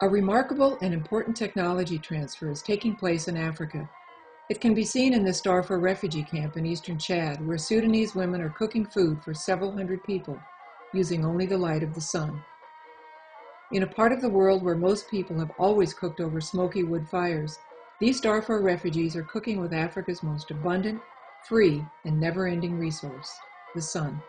A remarkable and important technology transfer is taking place in Africa. It can be seen in this Darfur refugee camp in eastern Chad, where Sudanese women are cooking food for several hundred people, using only the light of the sun. In a part of the world where most people have always cooked over smoky wood fires, these Darfur refugees are cooking with Africa's most abundant, free, and never-ending resource, the sun.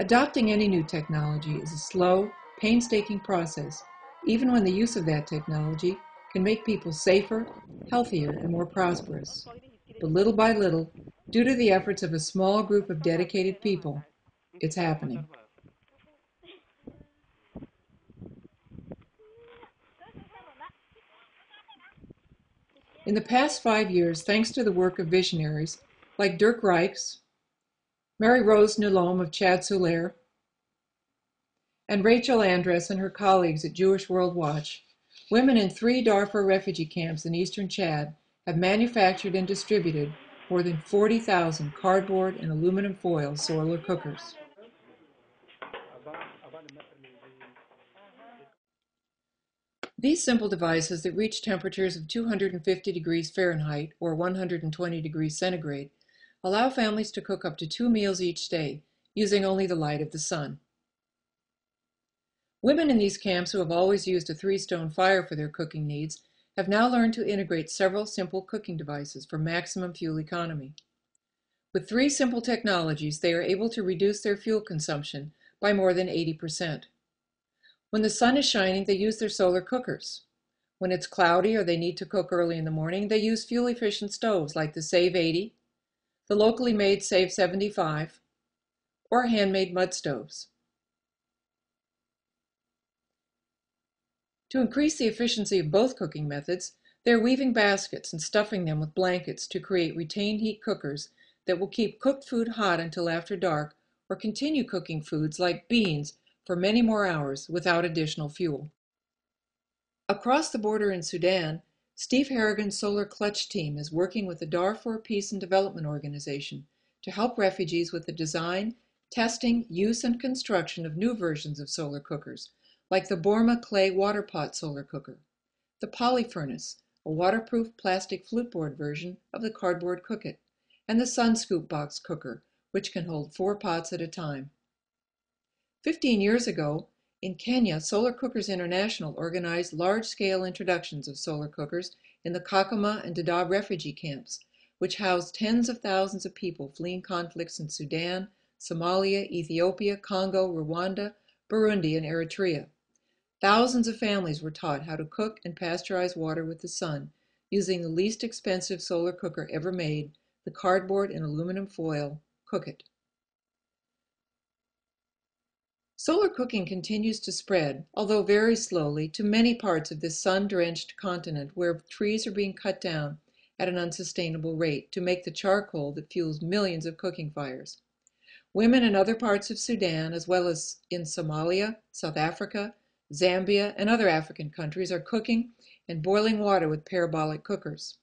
Adopting any new technology is a slow, painstaking process, even when the use of that technology can make people safer, healthier, and more prosperous. But little by little, due to the efforts of a small group of dedicated people, it's happening. In the past 5 years, thanks to the work of visionaries like Dirk Rijks, Mary Rose Nulom of Chad Soulaire, and Rachel Andress and her colleagues at Jewish World Watch, women in 3 Darfur refugee camps in eastern Chad have manufactured and distributed more than 40,000 cardboard and aluminum foil solar cookers. These simple devices that reach temperatures of 250 degrees Fahrenheit or 120 degrees centigrade allow families to cook up to 2 meals each day using only the light of the sun. Women in these camps who have always used a 3-stone fire for their cooking needs have now learned to integrate several simple cooking devices for maximum fuel economy. With 3 simple technologies, they are able to reduce their fuel consumption by more than 80%. When the sun is shining, they use their solar cookers. When it's cloudy or they need to cook early in the morning, they use fuel-efficient stoves like the Save 80, the locally made Save 75, or handmade mud stoves. To increase the efficiency of both cooking methods, they're weaving baskets and stuffing them with blankets to create retained heat cookers that will keep cooked food hot until after dark or continue cooking foods like beans for many more hours without additional fuel. Across the border in Sudan, Steve Harrigan's Solar Clutch team is working with the Darfur Peace and Development Organization to help refugees with the design, testing, use, and construction of new versions of solar cookers, like the Borma clay water pot solar cooker, the Polyfurnace, a waterproof plastic fluteboard version of the cardboard cookit, and the Sunscoop box cooker, which can hold 4 pots at a time. 15 years ago, in Kenya, Solar Cookers International organized large-scale introductions of solar cookers in the Kakuma and Dadaab refugee camps, which housed tens of thousands of people fleeing conflicts in Sudan, Somalia, Ethiopia, Congo, Rwanda, Burundi, and Eritrea. Thousands of families were taught how to cook and pasteurize water with the sun, using the least expensive solar cooker ever made, the cardboard and aluminum foil Cookit. Solar cooking continues to spread, although very slowly, to many parts of this sun-drenched continent where trees are being cut down at an unsustainable rate to make the charcoal that fuels millions of cooking fires. Women in other parts of Sudan, as well as in Somalia, South Africa, Zambia, and other African countries, are cooking and boiling water with parabolic cookers.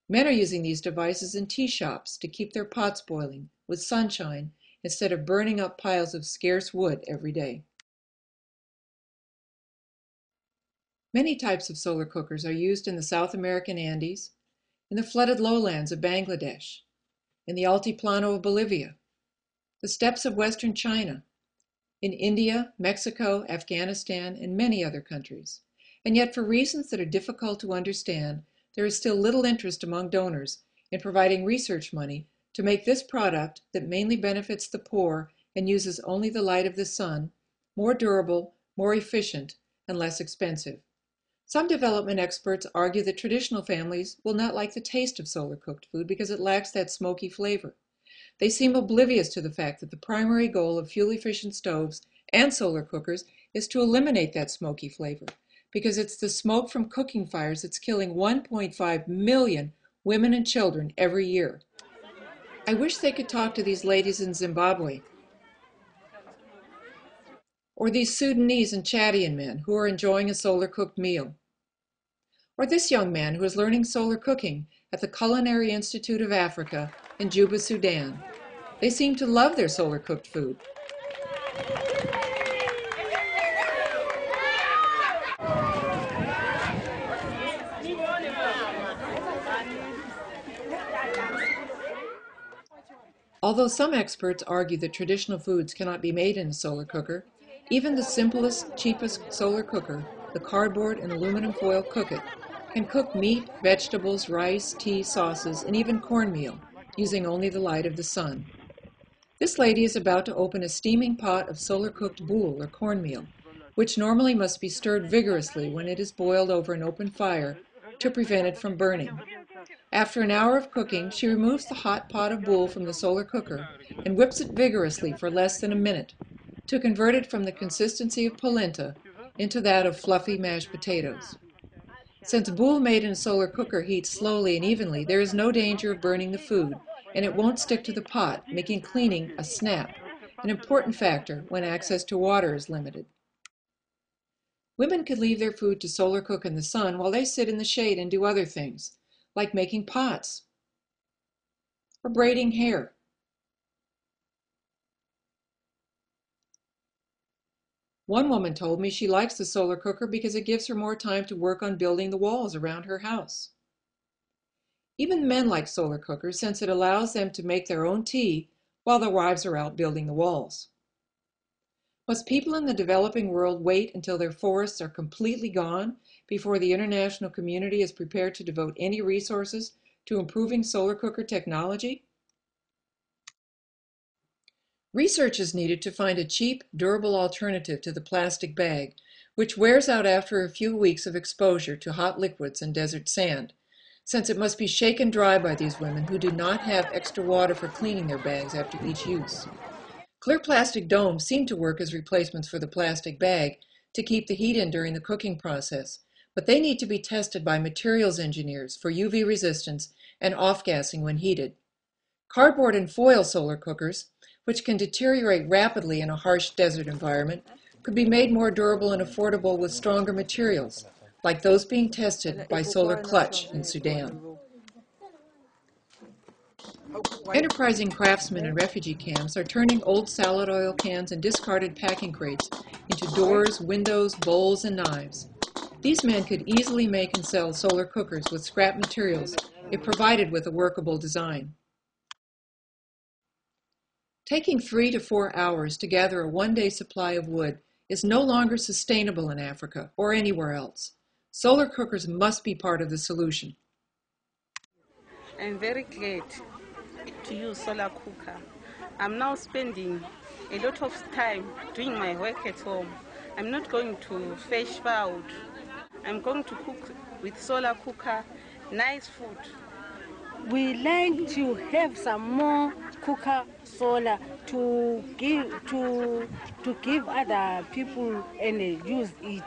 Men are using these devices in tea shops to keep their pots boiling with sunshine instead of burning up piles of scarce wood every day. Many types of solar cookers are used in the South American Andes, in the flooded lowlands of Bangladesh, in the Altiplano of Bolivia, the steppes of western China, in India, Mexico, Afghanistan, and many other countries. And yet, for reasons that are difficult to understand, there is still little interest among donors in providing research money to make this product that mainly benefits the poor and uses only the light of the sun more durable, more efficient, and less expensive. Some development experts argue that traditional families will not like the taste of solar cooked food because it lacks that smoky flavor. They seem oblivious to the fact that the primary goal of fuel-efficient stoves and solar cookers is to eliminate that smoky flavor, because it's the smoke from cooking fires that's killing 1.5 million women and children every year. I wish they could talk to these ladies in Zimbabwe, or these Sudanese and Chadian men who are enjoying a solar-cooked meal, or this young man who is learning solar cooking at the Culinary Institute of Africa in Juba, Sudan. They seem to love their solar-cooked food. Although some experts argue that traditional foods cannot be made in a solar cooker, even the simplest, cheapest solar cooker, the cardboard and aluminum foil Cook-It, can cook meat, vegetables, rice, tea, sauces, and even cornmeal using only the light of the sun. This lady is about to open a steaming pot of solar-cooked boule or cornmeal, which normally must be stirred vigorously when it is boiled over an open fire to prevent it from burning. After an hour of cooking, she removes the hot pot of boule from the solar cooker and whips it vigorously for less than a minute to convert it from the consistency of polenta into that of fluffy mashed potatoes. Since boule made in a solar cooker heats slowly and evenly, there is no danger of burning the food, and it won't stick to the pot, making cleaning a snap, an important factor when access to water is limited. Women could leave their food to solar cook in the sun while they sit in the shade and do other things, like making pots or braiding hair. One woman told me she likes the solar cooker because it gives her more time to work on building the walls around her house. Even men like solar cookers since it allows them to make their own tea while their wives are out building the walls. Must people in the developing world wait until their forests are completely gone before the international community is prepared to devote any resources to improving solar cooker technology? Research is needed to find a cheap, durable alternative to the plastic bag, which wears out after a few weeks of exposure to hot liquids and desert sand, since it must be shaken dry by these women who do not have extra water for cleaning their bags after each use. Clear plastic domes seem to work as replacements for the plastic bag to keep the heat in during the cooking process, but they need to be tested by materials engineers for UV resistance and off-gassing when heated. Cardboard and foil solar cookers, which can deteriorate rapidly in a harsh desert environment, could be made more durable and affordable with stronger materials, like those being tested by Solar Clutch in Sudan. Enterprising craftsmen in refugee camps are turning old salad oil cans and discarded packing crates into doors, windows, bowls, and knives. These men could easily make and sell solar cookers with scrap materials if provided with a workable design. Taking 3 to 4 hours to gather a one-day supply of wood is no longer sustainable in Africa or anywhere else. Solar cookers must be part of the solution. I'm very glad to use solar cooker. I'm now spending a lot of time doing my work at home. I'm not going to fetch firewood. I'm going to cook with solar cooker, nice food. We like to have some more cooker solar to give other people and use it.